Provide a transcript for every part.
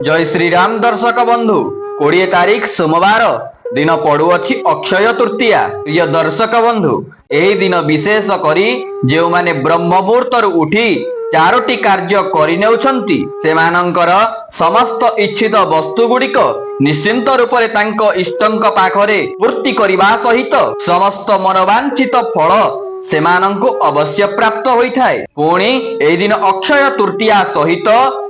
जय श्री राम दर्शक बंधु 20 तारीख सोमवार दिन पड़ुअछि अक्षय तृतीया। प्रिय दर्शक बंधु एही दिन विशेष करी जो माने ब्रह्म मुहूर्त उठी चारोटी कार्य करिनेउछंती सेमानंकर समस्त इच्छित वस्तु गुड़िक निश्चिंत रूप से तांको इष्टंक पाखरे पूर्ति करिबा सहित समस्त मनोवांछित फल सेमानंकु अवश्य प्राप्त होइथाय। पुणी एही दिन अक्षय तृतीया सहित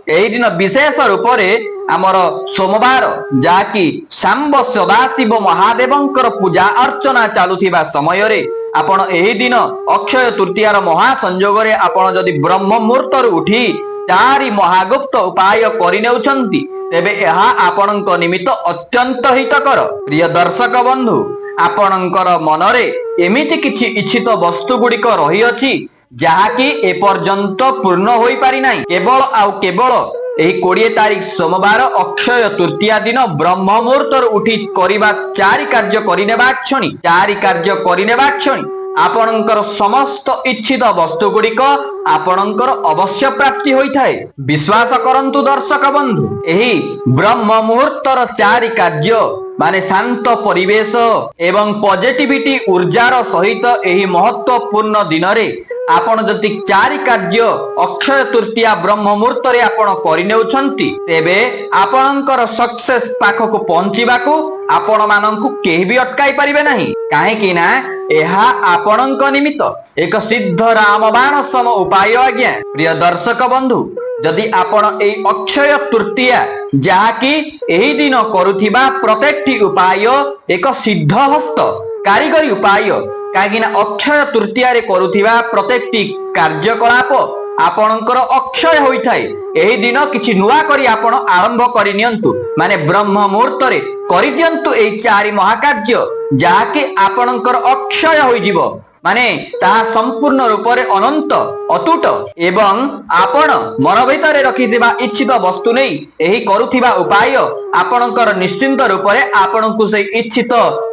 एही दिन विशेष रूप से आमर सोमवार जाकी सांब सदाशिव महादेवंकर पूजा अर्चना चालुथिबा समय रे आपण एही दिन अक्षय तृतीयार महासंयोग रे आपण जदि ब्रह्म मुहूर्त उठी चारि महागुप्त उपाय करिनेउछंती तेबे एहा आपणक निमित्त अत्यंत हितकर। प्रिय दर्शक बंधु आपणकर मनरे एमिति किछि इच्छित वस्तु गुड़िक रही अछि जहाँकि एपर्यंत पूर्ण होई पारि नाही। केवल आउ केवल एही 20 तारीख सोमवार अक्षय तृतीया दिन ब्रह्म मुहूर्त उठी करिबा चारि कार्य करिनेबा क्षणी आपणकर समस्त इच्छित वस्तु गुड़िक आपणकर अवश्य प्राप्ति होइथाय। विश्वास करंतु दर्शक बंधु एही ब्रह्म मुहूर्तर चारि कार्य माने शांत परिवेश एवं पॉजिटिविटी ऊर्जार सहित एही महत्वपूर्ण दिन रे आपण जति चारि कार्य अक्षय तृतीया ब्रह्म मुहूर्त रे आपण करिनेउछंती तेबे आपणकर सक्सेस पाखक पहुंचीबाकू आपण माननकु केही भी अटकाई परिबे नाही। काहे कि ना एहा आपणक निमित्त एक सिद्ध रामबाण सम उपाय आज्ञा। प्रिय दर्शक बंधु जदि आपण एई अक्षय तृतीया जाकी एही दिन करुथिबा प्रत्येकटी उपाय एक सिद्ध हस्त कारीगरी उपाय कागिना अक्षय तृतीया रे करुथिबा प्रत्येकटी कार्यकलाप आपणकर अक्षय होइथाय। एही दिन किछि नुआ करी आपण आरंभ करि नियंतु माने ब्रह्म मुहूर्त रे करि दियंतु एई चारि महाकार्य जाके आपणकर अक्षय होई जिवो माने ताहा संपूर्ण रूप से अनंत अतुट एवं आपण मन भीतर रखिथिबा इच्छित वस्तु नहीं एही करुथिबा उपाय आपणकर निश्चिंत रूप से आपणकु से इच्छित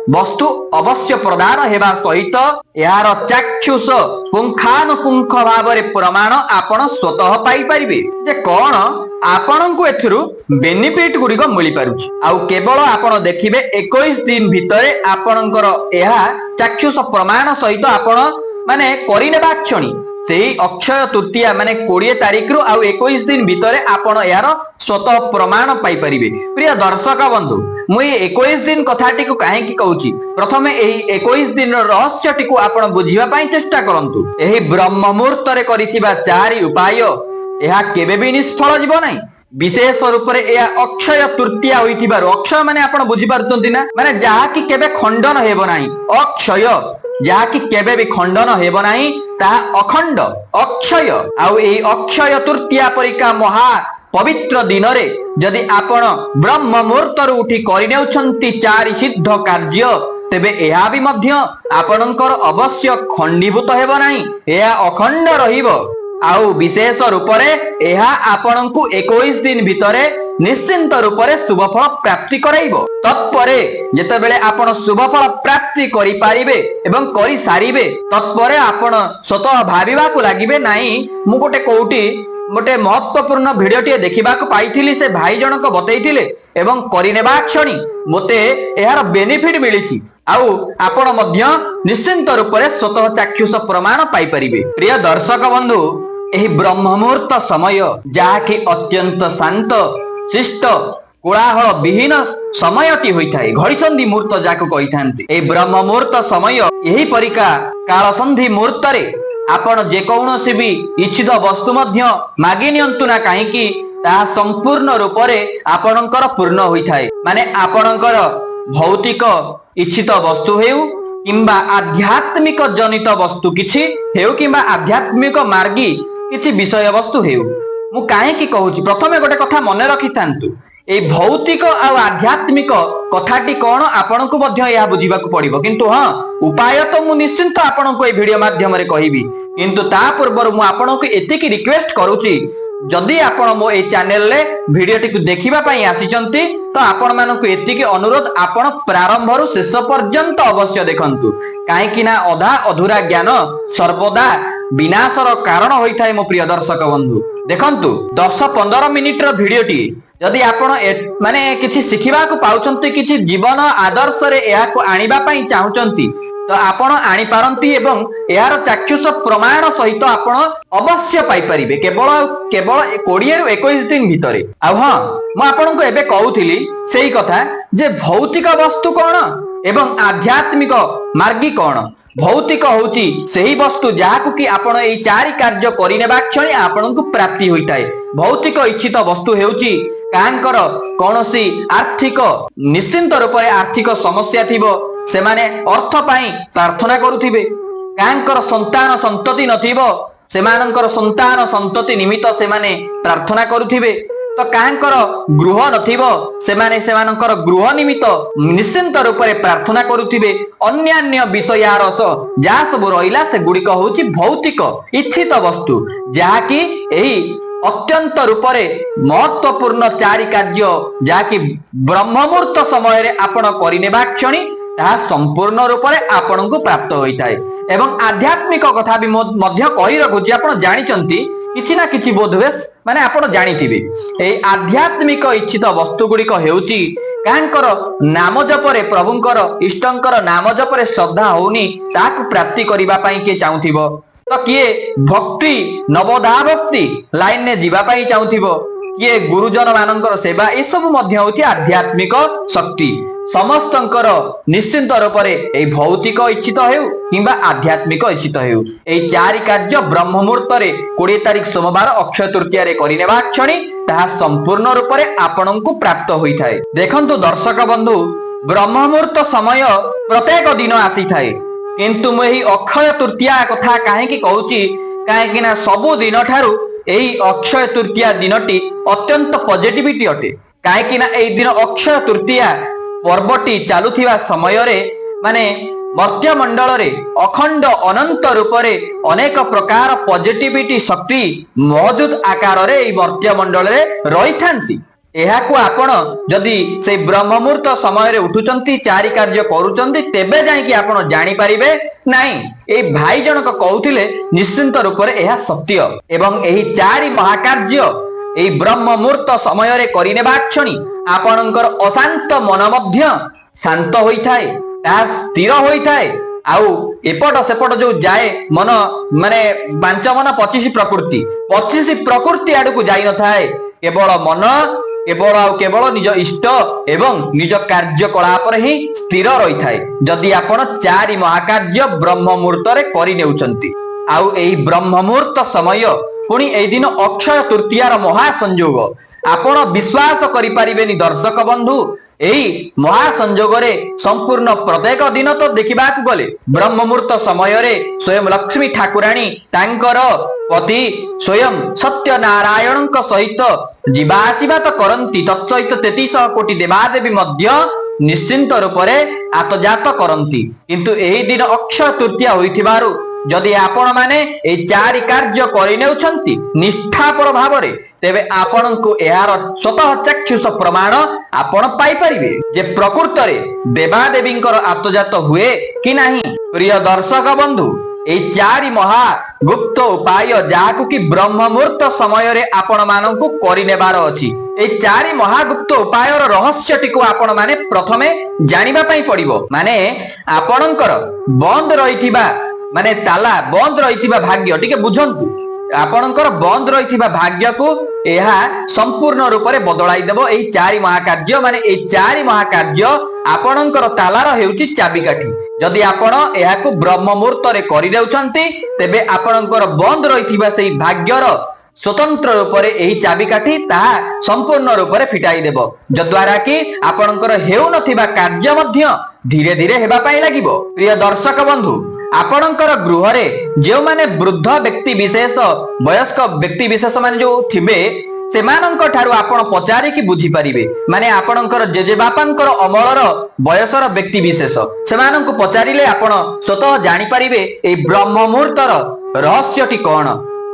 वस्तु अवश्य प्रदान हेबा सहित यार चाक्षुष पुंखानुपुंख भाव प्रमाण आपण स्वतः पाई परिबे जे कौन आपणकु एथिरु बेनिफिट गुड़िक मिली पारुछि। आउ केवल आपण देखिबे 21 दिन भितरे आपणकर एहा चाक्षुष प्रमाण सहित आपण माने करिनेबा क्षणी सेही अक्षय तृतीया माने 20 तारीख रु आउ 21 दिन भितरे आपण यार स्वतः प्रमाण पाई परिबे। प्रिय दर्शक बंधु मुई 21 दिन कथाटी को काहे की कहूची प्रथमे एही 21 दिन रहस्यटी को आपण बुझिबा पई चेष्टा करंतु। एही ब्रह्म मुहूर्त रे करिथिबा चारि उपाय एहा केबे भी निष्फल जीव नाही। विशेष रूप से यह अक्षय तृतीया होइथिबारु अक्षय माने आपण बुझि पारुतंती ना माने जहा कि केबे खंडन हेबो नाही अक्षय जहा कि केबे भी खंडन हेबो नाही ताहा अखंड अक्षय। आउ एही अक्षय तृतीया परिका महा पवित्र दिन रे यदि आपण ब्रह्म मुहूर्त उठी करिनेउछंती चारि सिद्ध कार्य तेबे एहा भी मध्य आपणकर अवश्य खंडीभूत हेबो नाही एहा अखंड रहिबो। आउ विशेष रूप से एहा आपणकु 21 दिन भितरे निश्चिंत रूप से शुभफल प्राप्ति कराइबो। तत्परे जेतेबेले आपण शुभफल प्राप्ति करि पारिबे एवं करि सारिबे तत्परे आपण स्वतः भाबिबा को लागिबे नाही मु गोटे कोउटी गोटे महत्वपूर्ण भिडियोटी देखिबा को पाइथिली से भाई जनक बतैथिले एवं करिनेबा क्षणी मते एहार बेनिफिट मिलिछि आउ आपण मध्य निश्चिंत रूप से स्वतः चाक्षुष प्रमाण पाई परिबे। प्रिय दर्शक बंधु एही ब्रह्म मुहूर्त समय जाके अत्यंत शांत शिष्ट कोलाहल विहीन समयटी होइथाय घड़ीसंधि मुहूर्त जाको कहिथांती। ए ब्रह्म मुहूर्त समय एही परिका काल संधि मुहूर्त रे आपण जे कौनसी भी इच्छित वस्तु मध्य मागी नियंतु ना काहेकि ताहा संपूर्ण रूप से आपणकर पूर्ण होइथाय माने आपणकर भौतिक इच्छित वस्तु हेउ किंबा आध्यात्मिक जनित वस्तु किछि हेउ किंबा आध्यात्मिक मार्गी किछि विषय वस्तु हेउ मु काहे की कहूची प्रथमे गोटे कथा मने रखिथांतु ए भौतिक आ आध्यात्मिक कथाटी कोन आपनकु मध्य या बुझिबा को पड़िबो किंतु हां उपाय तो मु निश्चिंत आपनकु ए वीडियो माध्यम रे कहिबी किंतु ता पूर्व मु आपनकु एतिकी रिक्वेस्ट करूची जदि आपण मो ए चैनल ले वीडियोटी को देखिबा पई आसीचंती तो आपण मानकु एतिकी अनुरोध आपण प्रारंभ रु शेष पर्यंत अवश्य देखंतु काहे कि ना अधा अधूरा ज्ञान सर्वदा विनाशर कारण होइथाय। मो प्रिय दर्शक बंधु देखंतु 10-15 मिनिट रो भिडियोटी जदि आपण माने किछि शिखिबा को पाउचंती किछि जीवन आदर्श रे एहा को आनिबा पई चाहुचंती तो आपण आनी पारंती एवं यार चाक्षुष प्रमाण सहित आपण अवश्य पाई परिबे केवल केवल 20 रु 21 दिन भितरे। आ हां म आपनको एबे कहउथिली सेही कथा जे भौतिक वस्तु कोन एवं आध्यात्मिक मार्गी कोन। भौतिक होउची सेही वस्तु जाहाकु कि आपण एई चारि कार्य करिनेबा क्षणी आपनकु प्राप्ति होइताय। भौतिक इच्छित वस्तु हेउची कांकर कोनोसी आर्थिक निश्चिंत रूप रे आर्थिक समस्या थिबो से माने अर्थ पाई प्रार्थना करुथिबे। कांकर संतान संतति नथिबो से मानकर संतान संतति निमित्त से माने प्रार्थना करुथिबे। तो कांकर गृह नथिबो से माने से मानकर गृह निमित्त निश्चिंत रूप रे प्रार्थना करुथिबे। अन्यान्य विषयार जा सब रहिला से गुडिक होउची भौतिक इच्छित वस्तु जहा कि एही अत्यंत रूप रे महत्वपूर्ण चारि कार्य जहा कि ब्रह्म मुहूर्त समय रे आपण करिनेबा क्षणी ताहा संपूर्ण रूप रे आपण को प्राप्त होइताय। एवं आध्यात्मिक कथा भी मध्य कहि रखुची आपण जानिचंती किछि ना किछि बोधवेश माने आपण जानिथिबे। ए आध्यात्मिक इच्छित वस्तु गुडिक हेउची कांकर नाम जपरे प्रभुंकर इष्टंकर नाम जपरे श्रद्धा होउनी ताकु प्राप्ति करिबा पई के चाहुथिबो तो किए भक्ति नवधा भक्ति लाइन ने जीवा पई चाहुथिबो किए गुरुजन मानकर सेवा ए सब मध्य होउची आध्यात्मिक शक्ति। समस्तंकर निश्चिंत रूप रे ए भौतिक इच्छित हेउ किंबा आध्यात्मिक इच्छित हेउ ए चारि कार्य ब्रह्म मुहूर्त रे 20 तारिख सोमवार अक्षय तृतीया रे करिनेबा क्षणी ताहा संपूर्ण रूप रे आपनकु प्राप्त होइथाय। देखंतु दर्शक बंधु ब्रह्म मुहूर्त समय प्रत्येक दिन आसी थाए किंतु मु एही अक्षय तृतीया कथा काहे कि कहूची काहे कि ना सब दिन ठारू एही अक्षय तृतीया दिनटी अत्यंत पॉजिटिविटी अटे। काहे कि ना एही दिन अक्षय तृतीया पर्वटी चालुथिबा समय रे माने मर्त्य मंडल रे अखंड अनंत रूप रे अनेक प्रकार पॉजिटिविटी शक्ति मौजूद आकार रे एही मर्त्य मंडल रे रहिथांती। एहाकु आपण जदि से ब्रह्म मुहूर्त समय रे उठुचंती चारि कार्य करूचंती तेबे जाई कि आपण जानि परिबे नाही ए भाई जनक कहउथिले निश्चिंत रूप रे एहा सत्य। एवं एही चारि महाकार्य एही ब्रह्म मुहूर्त समय रे करिनेबा क्षणी आपणकर अशांत मन मध्य शांत होइथाय ता स्थिर होइथाय। आउ एपट सेपट जो जाए मन माने 5 मन 25 प्रकृति आडू जाई न थाए केवल मन केवल निज इष्ट एवं निज कार्यकलाप ही स्थिर रही थाए जदि आपण चारि महाकार्य ब्रह्म मुहूर्त रे करि नेउचंती। आउ एही ब्रह्म मुहूर्त समय पुणी एही दिन अक्षय तृतीयार महासंयोग आपण विश्वास करि परिबेनी दर्शक बंधु एही महासंयोग रे संपूर्ण प्रत्येक दिन तो देखिबा को गले ब्रह्म मुहूर्त समय रे स्वयं लक्ष्मी ठाकुराणी तांकर पति स्वयं सत्य नारायण सहित जीवा आसीबा तो करंती तत्सहित 33 कोटी देवादेवी मध्य निश्चिंत रूप रे आतजात करंती। किंतु एही दिन अक्षय तृतीया होइथिबारु जदि आपण माने ए चारि कार्य करि नेउछंती निष्ठापर भाव रे तेबे आपनकु एहार स्वतः चक्षुष प्रमाण आपण पाई परिबे जे प्रकृत रे देवादेवींकर आतजात हुए कि नाही। प्रिय दर्शक बंधु ए चारि महा गुप्त उपाय जाहाकु कि ब्रह्म मुहूर्त समय रे आपण मानकु करिनेबार अछि। ए चारि महागुप्त उपायर रहस्यटी को आपण माने प्रथमे जानिबा पई पड़िबो। माने आपणकर बंद रहिथिबा माने ताला बंद रहिथिबा भाग्य टिके बुझंतु आपणकर बंद रहिथिबा भाग्य को एहा संपूर्ण रूप रे बदलाई देबो एही चारि महाकार्य। माने एही चारि महाकार्य आपणकर तालार हेउची चाबिकाठी जदि आपण एहाकु ब्रह्म मुहूर्त रे करि देउछंती तेबे आपणकर बंद रहिथिबा सेही भाग्यर स्वतंत्र रूप रे एही चाबिकाठी ताहा संपूर्ण रूप रे फिटाई देबो जद्वारा कि आपणकर हेउ नथिबा कार्य मध्य धीरे धीरे हेबा पई लागिबो। प्रिय दर्शक बंधु आपणकर गृह रे जे माने वृद्ध व्यक्ति विशेष वयस्क व्यक्ति विशेष माने जो थिबे सेमानंक ठारू आपण पचारि कि बुझी परिबे। माने आपणकर जेजेबापांकर अमलर बयसर व्यक्ति विशेष सेमानंक पचारिले आपण स्वतः जानि परिबे ए ब्रह्म मुहूर्तर रहस्यटी कोन।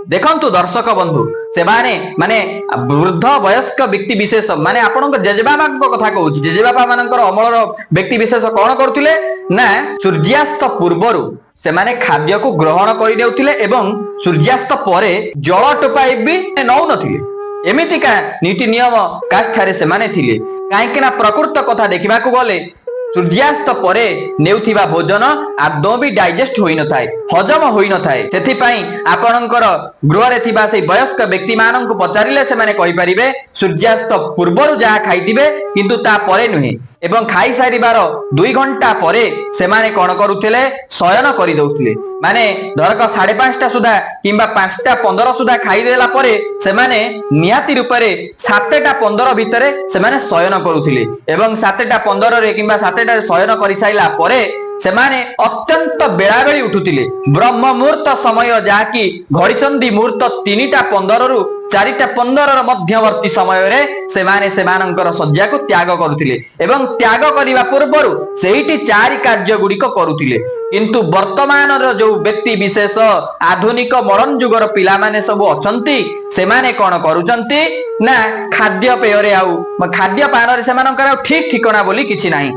देखंतु दर्शक बंधु सेमाने माने वृद्ध वयस्क व्यक्ति विशेष माने आपणक जेजेबापांक कथा कहूची जेजेबापा मानकर अमलर व्यक्ति विशेष कोन करथिले ना सूर्यास्त पूर्वरु सेमाने खाद्य को ग्रहण करि नेउथिले एवं सूर्यास्त परे जल टोपाई भी नौ नथिले एमितिका नीति नियम काष्ठारे सेमाने थिले काहेकि ना प्रकृत कथा देखिबाकू गले सूर्यास्त परे नेउथिबा भोजन आदौ भी डाइजेस्ट होई न थाए हजम होई न थाए सेथि पई आपणकर गृहरे थिबा सेई वयस्क व्यक्ति माननकु पचारिले से माने कहि परिबे सूर्यास्त पूर्वरु जहा खाइतिबे किंतु ता परे नुहे एवं खाई सारिबार 2 घंटा परे से माने कोन करूथिले शयन करि दउथिले माने धरक 5:30 सुधा किंबा 5:15 सुधा खाई देला परे से माने नियाति रूपरे 7:15 भितरे से माने शयन करूथिले एवं 7:15 रे किंबा 7:00 शयन करि साइला परे सेमाने अत्यंत बेलाबेली उठुतिले ब्रह्म मुहूर्त समय जाकी घड़ीचंदी मुहूर्त 3:15 रु 4:15 मध्यवर्ती समय रे सेमाने सेमानंकर सज्जा को त्याग करुतिले एवं त्याग करिबा पूर्वरु सेहिटी 4 कार्य गुडिक करुतिले किंतु वर्तमान रो जो व्यक्ति विशेष आधुनिक मॉडर्न जुगर पिला माने सब अछंती सेमाने कोन करूचंती ना खाद्य पेय रे आउ खाद्य पान रे सेमानंकर ठीक ठिकाना बोली किछि नाही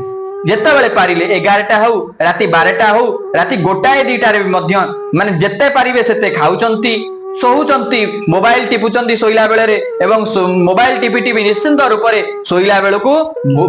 जेते बेले पारिले 11टा हो राति 12टा हो राति 1-2टा रे मध्य माने जेते पारिबे सेते खाउचंती सोहुचंती मोबाइल टिपुचंती सोइला बेले रे एवं मोबाइल टिपी निश्चिंत रूप रे सोइला बेलकू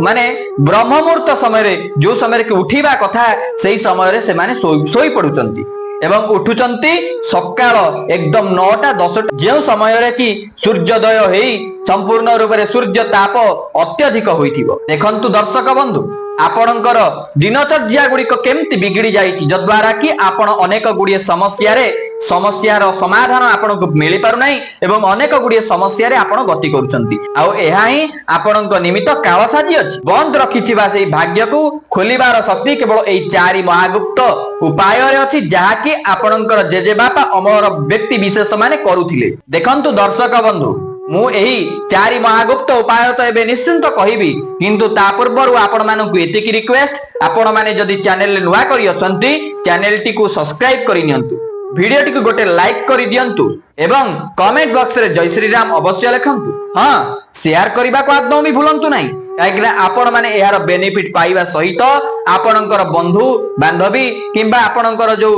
माने ब्रह्म मुहूर्त समय रे जो समय के उठिबा कथा सेही समय रे से माने सोई पडुचंती एवं उठुचंती सकाळ एकदम 9टा-10टा जे समय रे कि सूर्योदय हेई संपूर्ण रूप रे सूर्य ताप अत्यधिक होइथिबो देखंतु दर्शक बंधु आपणकर दिनचर्या गुड़िक केमती बिगिड़ी जाइछि जद्वारा कि आपण अनेक गुड़िए समस्यार समाधान आपण को मिली पारु नाही एवं अनेक गुड़िए समस्या रे आपण गति करूछंती आउ एहा ही आपणक निमित्त कालसाजी अछि बंद रखिछिबा सेही भाग्य को खोलिबार शक्ति केवल एई 4 महागुप्त उपाय रे अछि जहा कि आपणकर जेजे बापा अमर व्यक्ति विशेष माने करूथिले देखंतु दर्शक बंधु मु एही 4 महागुप्त उपाय तो एबे निश्चिंत कहिबी किंतु ता पूर्वरु आपण मानकु एतिकी रिक्वेस्ट आपण माने जदि चैनल ले नुवा करी अछंती चैनल टी को सब्सक्राइब करि नियंतु वीडियो टी को गोटे लाइक करि दियंतु एवं कमेंट बॉक्स रे जय श्री राम अवश्य लिखंतु हां शेयर करबा को आदौ भी भूलंतु नाही काहेकि आपण माने एहार बेनिफिट पाइबा सहित आपणकर बंधु बांधवी किंबा आपणकर जो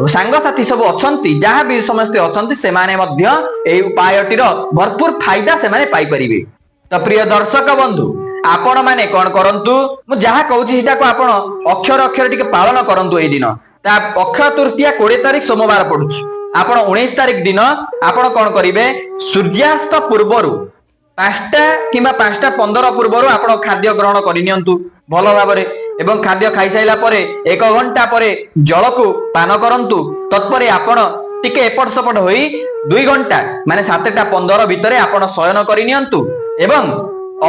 सांग साथी सब अछंती जहां भी समस्त अछंती से माने मध्य एही उपायटीर भरपूर फायदा से माने पाई परिबे तो प्रिय दर्शक बंधु आपण माने कोन करंतु मु जहां कहूची सीटा को आपण अक्षर अक्षर टिके पालन करंतु एई दिन ता अक्षय तृतीया 20 तारिख सोमवार पडुछ आपण 19 तारिख दिन आपण कोन करिवे सूर्यास्त पूर्वरु 5टा किंबा 5:15 पूर्वरु आपण खाद्य ग्रहण करिनियंतु भलो भाबरे एवं खाद्य खाई साइला परे 1 घंटा परे जल को पान करंतु तत्परे आपण टिके एपट सपट होई 2 घंटा माने 7:15 भितरे आपण शयन करिनियंतु एवं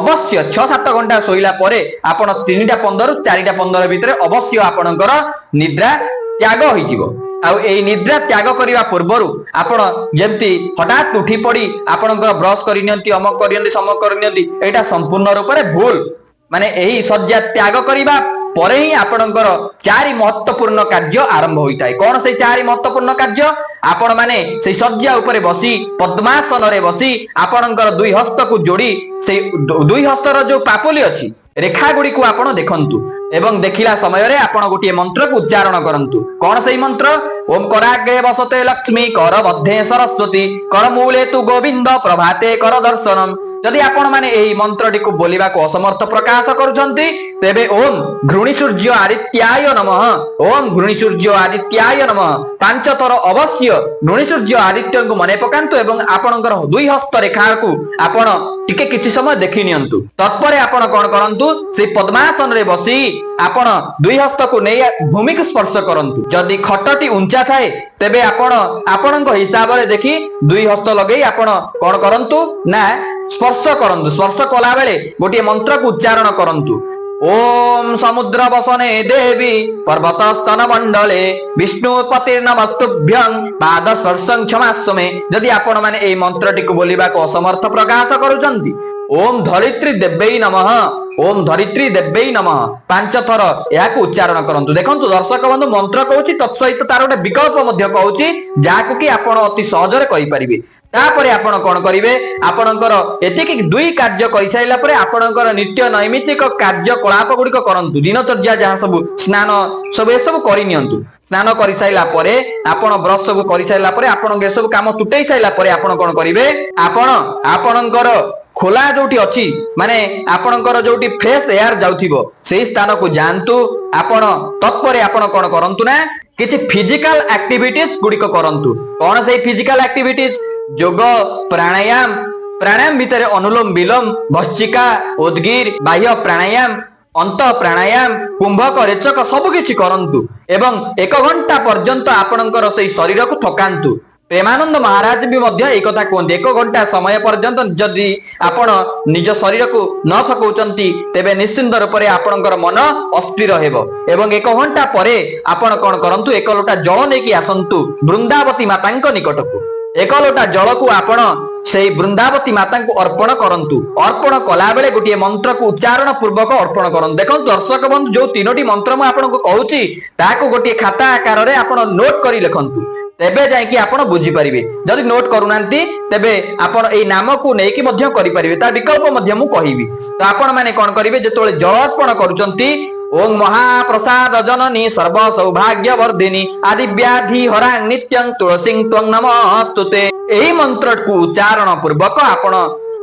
अवश्य 6-7 घंटा सोइला परे आपण 3:15 रु 4:15 भितरे अवश्य आपणकर निद्रा त्याग होइजिवो आउ एई निद्रा त्याग करिवा पूर्वरु आपण जेमती हठात उठी पड़ी आपणकर ब्रश करिनियंती अमक करियंती समक करिनियंती एटा संपूर्ण रूप रे भूल माने एही सज्जा त्याग करिवा परे ही आपणकर 4 महत्वपूर्ण कार्य आरंभ होइताय कोन से 4 महत्वपूर्ण कार्य आपण माने से सज्जा ऊपर बसी पद्मासन रे बसी आपणकर 2 हस्त को जोड़ी से 2 हस्तर जो पापुली अछि रेखा गुडी को आपण देखंतु एवं देखिला समय रे आपण गोटिए मंत्र को उच्चारण करंतु कोन सही मंत्र ओम कराग्रे वसते लक्ष्मी कर मध्ये सरस्वती कर मूले तु गोविंद प्रभाते कर दर्शनम यदि आपण माने एही मंत्रटी को बोलिबा को असमर्थ प्रकाश करूछंती तेबे ओम घृणी सूर्य आदित्याय नमः ओम घृणी सूर्य आदित्याय नमः 5 थर अवश्य घृणी सूर्य आदित्य को मने पकांतु एवं आपणकर 2 हस्त रेखा को आपण टिके किछि समय देखि नियंतु तत्परे आपण कोन करंतु से पद्मासन रे बसी आपण 2 हस्त को नै भूमि को स्पर्श करंतु जदि खटटी ऊंचा थाए तेबे आपण आपणक हिसाब रे देखि 2 हस्त लगेई आपण कोन करंतु ना स्पर्श करंतु स्पर्श कला बेले गोटे मंत्र को उच्चारण करंतु ओम समुद्र वसने देवी पर्वत स्तन मंडले विष्णुपतिर नमस्तुभ्यं पाद स्पर्शं क्षमास्मे जदि आपण माने एई मंत्रटी को बोलिबा को असमर्थ प्रकाश करूचंती ओम धरित्री देव्यै नमः ओम धरित्री देव्यै नमः 5 थर या को उच्चारण करंतु देखंतु दर्शक बंधु मंत्र कहूची तत्सहित तार गोटे विकल्प मध्य कहूची जाको कि आपण अति सहज रे कहि परिबे तापरे आपण कोन करिवे आपणकर एतिकी दुई कार्य करि साइला परे आपणकर नित्य नैमित्तिक कार्यकलाप गुडिक करंतु दिनचर्या जहाँ सब स्नान सब ए सब करि नियंतु स्नान करि साइला परे आपण ब्रश सब करि साइला परे आपण ए सब काम तुटै साइला परे आपण कोन करिवे आपण आपणकर खोला जोटी अछि माने आपणकर जोटी फ्रेश एयर जाउथिबो सेही स्थान को जानतु आपण तत्परे आपण कोन करंतु ना किछि फिजिकल एक्टिविटीज गुडिक करंतु कोन सेही फिजिकल एक्टिविटीज जोग प्राणायाम प्राणायाम भितर अनुलोम विलोम भस्त्रिका उद्गीर बाह्य प्राणायाम अंत प्राणायाम कुंभक रेचक सब किछि करंतु एवं 1 घंटा पर्यंत आपणकर सेही शरीर को थकांतु प्रेमानंद महाराज भी मध्य एक कथा कहते 1 घंटा समय पर्यंत जदि आपण निज शरीर को न थकौचंती तेबे निश्चिंत रूप से आपणकर मन अस्थिर हेबो एवं 1 घंटा परे आपण कोन करंतु 1 लोटा जल नेकी आसंतु वृंदावती मातांक निकटकू 1 लोटा जल को आपण से वृंदावती माता को अर्पण करंतु अर्पण कला बेले गोटे मंत्र को उच्चारण पूर्वक अर्पण करंतु देखो दर्शक बंधु जो 3टी मंत्र मु आपन को कहूची ताको गोटे खाता आकार रे आपण नोट करी लिखंतु तेबे जाय कि आपण बुझी परिबे जदि नोट करूनांती तेबे आपण एई नाम को नेकी मध्य करि परिबे ता विकल्प मध्य मु कहिबी तो आपण माने कोन करिवे जेतोले जल अर्पण करूचंती ओम महाप्रसाद जननी सर्व सौभाग्य वर्धिनी आदि व्याधि हरा नित्यं तुलसीं त्वं नमस्तुते एही मंत्र को उच्चारण पूर्वक आपण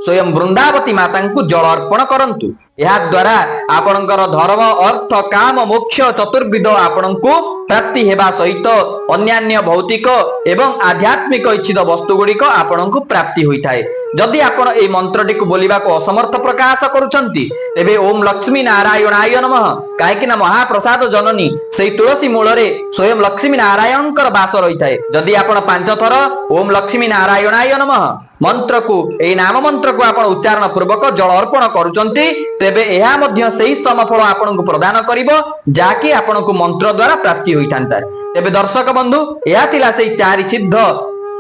स्वयं वृंदावती माता को जल अर्पण करंतु या द्वारा आपणकर धर्म अर्थ काम मोक्ष चतुर्विध आपणको प्राप्ति हेबा सहित अन्यान्य भौतिक एवं आध्यात्मिक इच्छित वस्तु गुड़िक आपणको प्राप्ति होइथाय जदि आपण ए मंत्रटी को बोलिबा को असमर्थ प्रकाश करूचंती तेबे ओम लक्ष्मी नारायणाय नमः काहेकि ना महाप्रसाद जननी सेही तुलसी मूल रे स्वयं लक्ष्मी नारायणकर वास रहिथाय जदि आपण 5 थर ओम लक्ष्मी नारायणाय नमः मंत्र को ए नाम मंत्र को आपण उच्चारण पूर्वक जल अर्पण करूचंती तेबे एहा मध्य सेही समफल आपण को प्रदान करिवो जाकि आपण को मंत्र द्वारा प्राप्ति होइथांता तेबे दर्शक बंधु एहा थिला सेही 4 सिद्ध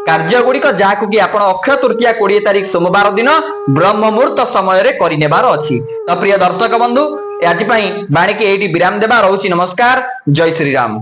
कार्य गुड़िक जहां कि आपण अक्षय तृतीया 20 तारिख सोमवार दिन ब्रह्म मुहूर्त समय रे करि नेबार अछि तो प्रिय दर्शक बंधु आज पई बाणी के एटी विराम देबा रहउछि नमस्कार जय श्री राम।